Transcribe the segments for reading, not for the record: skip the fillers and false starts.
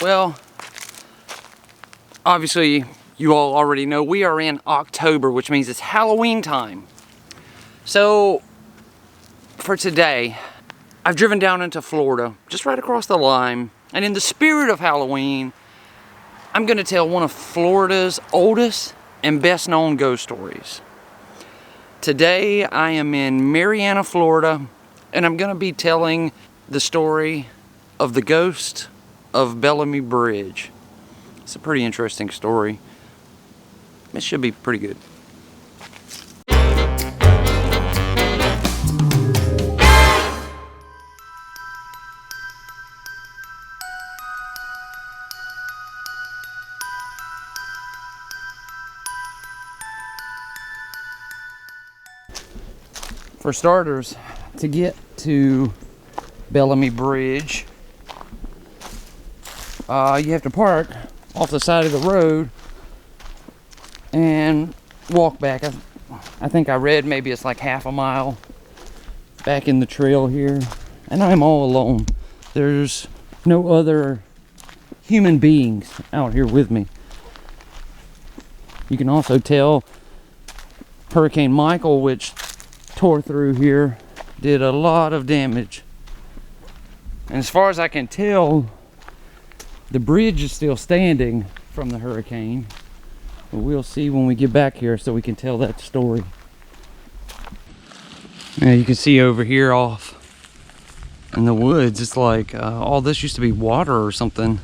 Well, obviously you all already know we are in October, which means it's Halloween time. So for today, I've driven down into Florida, just right across the line, and in the spirit of Halloween, I'm going to tell one of Florida's oldest and best known ghost stories. Today I am in Mariana, Florida, and I'm going to be telling the story of the ghost of Bellamy Bridge. It's a pretty interesting story. It should be pretty good. For starters, to get to Bellamy Bridge, you have to park off the side of the road and walk back. I think I read maybe it's like half a mile back in the trail here, and I'm all alone. There's no other human beings out here with me. You can also tell Hurricane Michael, which tore through here, did a lot of damage. And as far as I can tell, the bridge is still standing from the hurricane. But we'll see when we get back here so we can tell that story. Now you can see over here off in the woods, it's like all this used to be water or something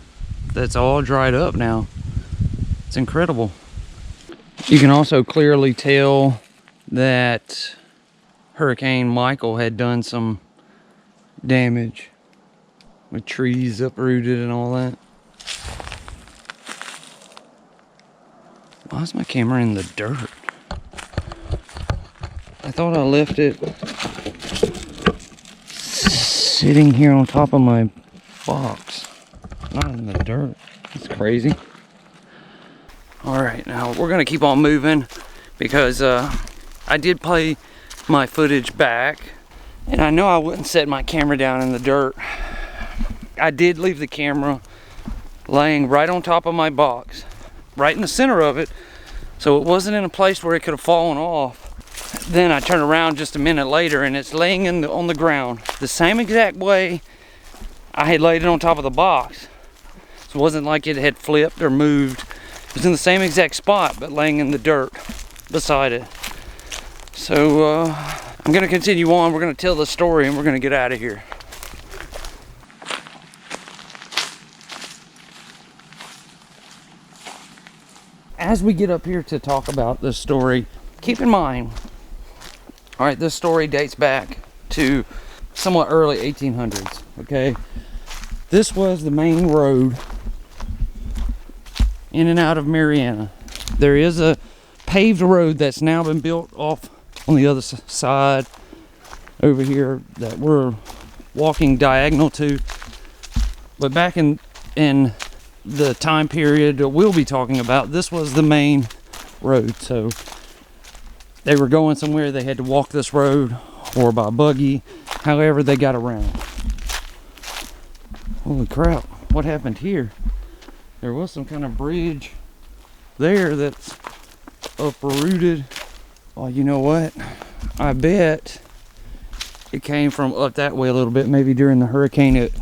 that's all dried up now. It's incredible. You can also clearly tell that Hurricane Michael had done some damage with trees uprooted and all that. Why is my camera in the dirt? I thought I left it sitting here on top of my box, not in the dirt. It's crazy. Alright, now we're gonna keep on moving because I did play my footage back, and I know I wouldn't set my camera down in the dirt. I did leave the camera laying right on top of my box, right in the center of it, so it wasn't in a place where it could have fallen off. Then I turn around just a minute later and it's laying on the ground the same exact way I had laid it on top of the box. So it wasn't like it had flipped or moved. It was in the same exact spot, but laying in the dirt beside it. So I'm gonna continue on. We're gonna tell the story and we're gonna get out of here. As we get up here to talk about this story, keep in mind, all right, this story dates back to somewhat early 1800s, okay? This was the main road in and out of Mariana. There is a paved road that's now been built off on the other side over here that we're walking diagonal to. But back in the time period that we'll be talking about, this was the main road. So they were going somewhere, they had to walk this road or by buggy, however they got around. Holy crap, what happened here? There was some kind of bridge there that's uprooted. Oh, you know what? I bet it came from up that way a little bit. Maybe during the hurricane it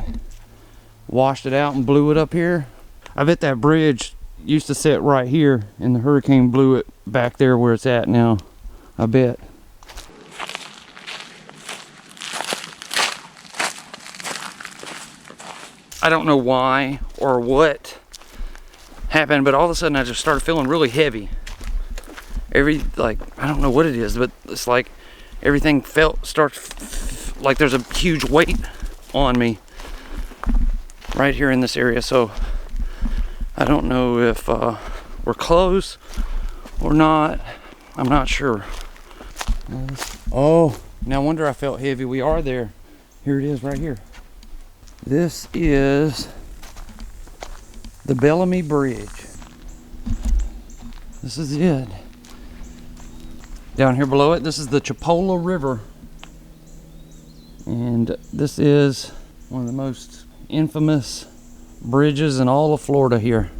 washed it out and blew it up here. I bet that bridge used to sit right here and the hurricane blew it back there where it's at now. I bet. I don't know why or what happened, but all of a sudden I just started feeling really heavy. I don't know what it is, but it's like everything starts like there's a huge weight on me right here in this area. So I don't know if we're close or not. I'm not sure. Oh, no wonder I felt heavy. We are there. Here it is right here. This is the Bellamy Bridge. This is it. Down here below it, this is the Chipola River. And this is one of the most infamous bridges in all of Florida here.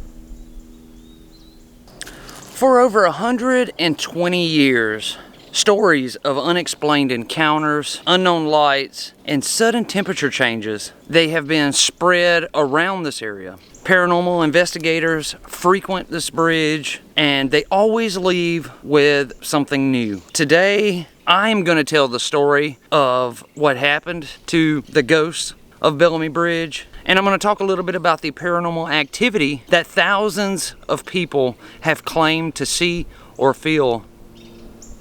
For over 120 years, stories of unexplained encounters, unknown lights, and sudden temperature changes, they have been spread around this area. Paranormal investigators frequent this bridge, and they always leave with something new. Today, I'm going to tell the story of what happened to the ghosts of Bellamy Bridge, and I'm going to talk a little bit about the paranormal activity that thousands of people have claimed to see or feel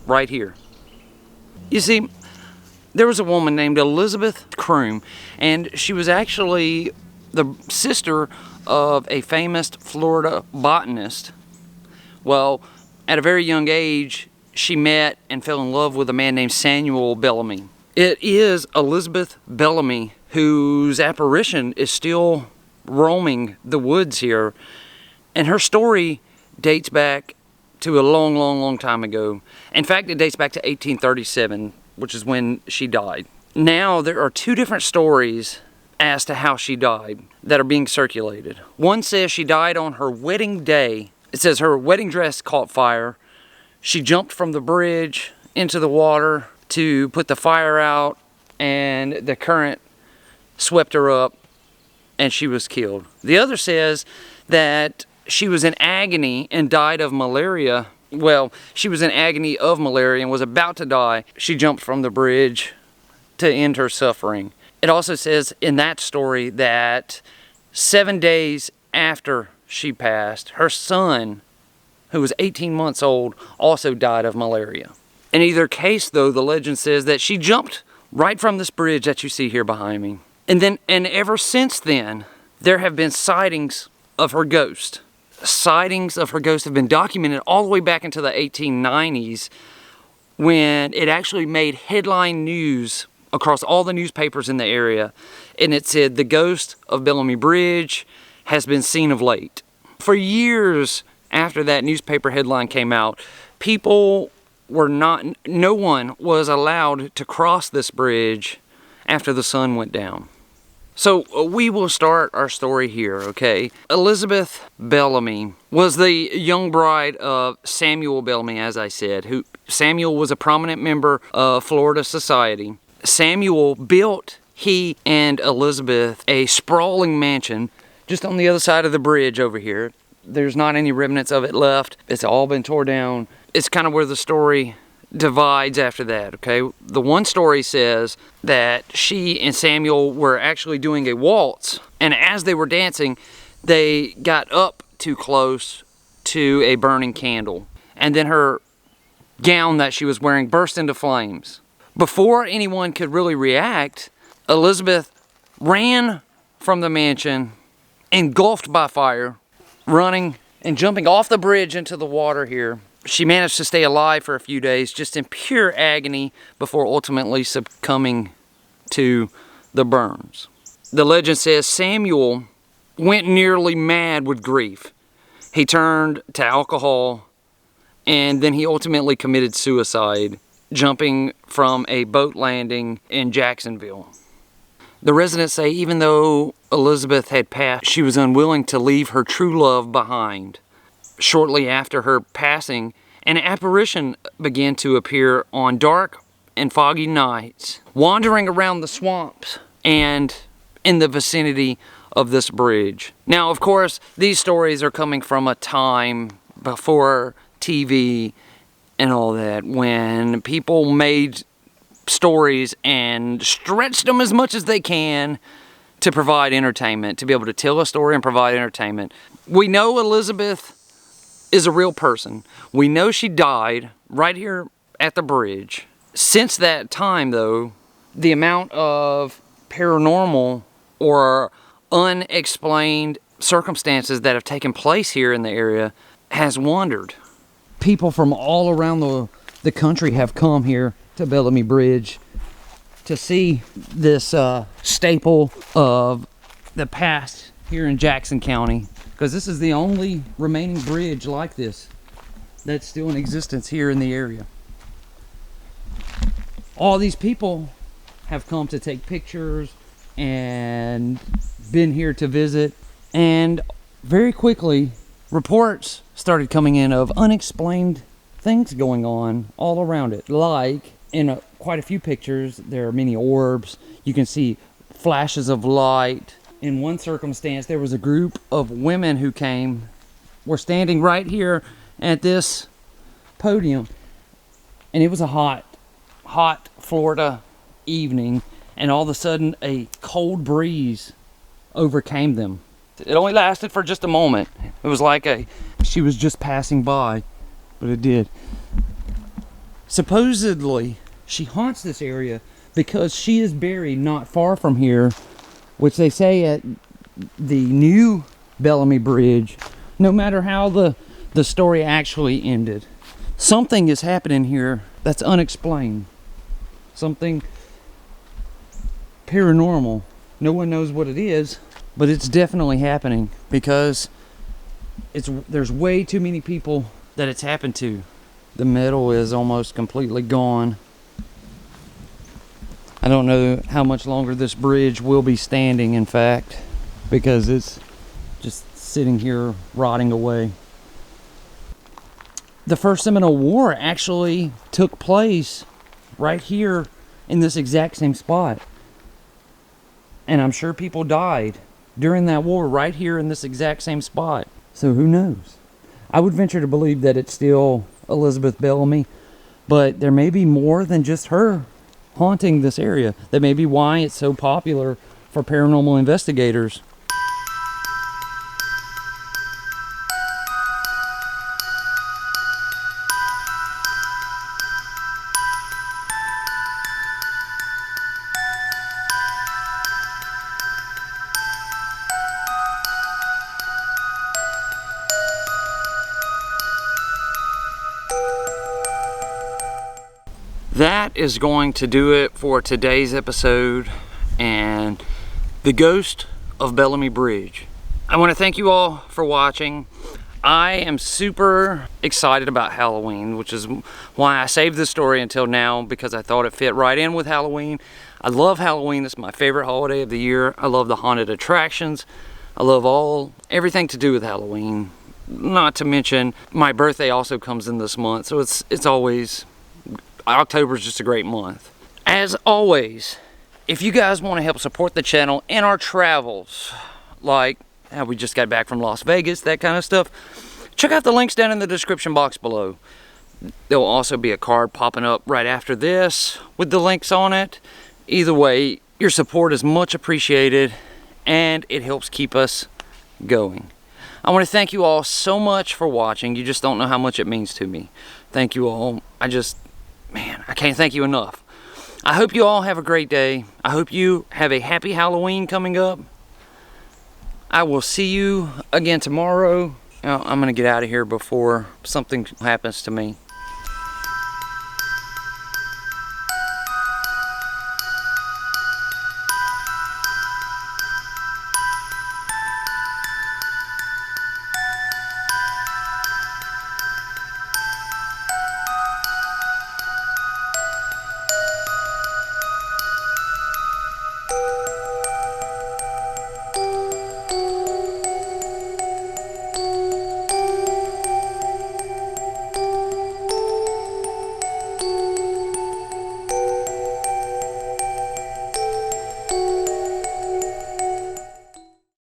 right here. You see, there was a woman named Elizabeth Croom, and she was actually the sister of a famous Florida botanist. Well, at a very young age, she met and fell in love with a man named Samuel Bellamy. It is Elizabeth Bellamy whose apparition is still roaming the woods here, and her story dates back to a long time ago. In fact, it dates back to 1837, which is when she died. Now, there are two different stories as to how she died that are being circulated. One says she died on her wedding day. It says her wedding dress caught fire. She jumped from the bridge into the water to put the fire out, and the current swept her up and she was killed. The other says that she was in agony and died of malaria. Well, she was in agony of malaria and was about to die. She jumped from the bridge to end her suffering. It also says in that story that 7 days after she passed, her son, who was 18 months old, also died of malaria. In either case, though, the legend says that she jumped right from this bridge that you see here behind me. And ever since then, there have been sightings of her ghost. Sightings of her ghost have been documented all the way back into the 1890s, when it actually made headline news across all the newspapers in the area, and it said, "The ghost of Bellamy Bridge has been seen of late." For years after that newspaper headline came out, no one was allowed to cross this bridge after the sun went down. So we will start our story here, okay? Elizabeth Bellamy was the young bride of Samuel Bellamy, as I said. Samuel was a prominent member of Florida society. Samuel built, he and Elizabeth, a sprawling mansion just on the other side of the bridge over here. There's not any remnants of it left. It's all been torn down. It's kind of where the story divides after that, okay? The one story says that she and Samuel were actually doing a waltz, and as they were dancing, they got up too close to a burning candle, and then her gown that she was wearing burst into flames. Before anyone could really react, Elizabeth ran from the mansion, engulfed by fire, running and jumping off the bridge into the water here. She managed to stay alive for a few days, just in pure agony, before ultimately succumbing to the burns. The legend says Samuel went nearly mad with grief. He turned to alcohol, and then he ultimately committed suicide, jumping from a boat landing in Jacksonville. The residents say even though Elizabeth had passed, she was unwilling to leave her true love behind. Shortly after her passing, an apparition began to appear on dark and foggy nights, wandering around the swamps and in the vicinity of this bridge. Now, of course, these stories are coming from a time before TV and all that, when people made stories and stretched them as much as they can to provide entertainment, to be able to tell a story and provide entertainment. We know Elizabeth is a real person. We know she died right here at the bridge. Since that time, though, the amount of paranormal or unexplained circumstances that have taken place here in the area has wandered. People from all around the country have come here to Bellamy Bridge to see this staple of the past here in Jackson County, because this is the only remaining bridge like this that's still in existence here in the area. All these people have come to take pictures and been here to visit And very quickly, reports started coming in of unexplained things going on all around it. Like, in quite a few pictures, there are many orbs. You can see flashes of light. In one circumstance, there was a group of women who were standing right here at this podium. And it was a hot Florida evening. And all of a sudden, a cold breeze overcame them. It only lasted for just a moment. It was like she was just passing by, but it did. Supposedly, she haunts this area because she is buried not far from here, which they say at the new Bellamy Bridge. No matter how the story actually ended, something is happening here that's unexplained. Something paranormal. No one knows what it is, but it's definitely happening because there's way too many people that it's happened to. The metal is almost completely gone. I don't know how much longer this bridge will be standing, in fact, because it's just sitting here rotting away. The First Seminole War actually took place right here in this exact same spot. And I'm sure people died during that war right here in this exact same spot. So who knows? I would venture to believe that it's still Elizabeth Bellamy, but there may be more than just her haunting this area. That may be why it's so popular for paranormal investigators. That is going to do it for today's episode and the ghost of Bellamy Bridge. I want to thank you all for watching. I am super excited about Halloween, which is why I saved this story until now, because I thought it fit right in with Halloween. I love Halloween. It's my favorite holiday of the year. I love the haunted attractions. I love everything to do with Halloween. Not to mention my birthday also comes in this month, so it's always, October is just a great month. As always, if you guys want to help support the channel and our travels, like how we just got back from Las Vegas, that kind of stuff, check out the links down in the description box below. There will also be a card popping up right after this with the links on it. Either way, your support is much appreciated and it helps keep us going. I want to thank you all so much for watching. You just don't know how much it means to me. Thank you all. Man, I can't thank you enough. I hope you all have a great day. I hope you have a happy Halloween coming up. I will see you again tomorrow. I'm going to get out of here before something happens to me.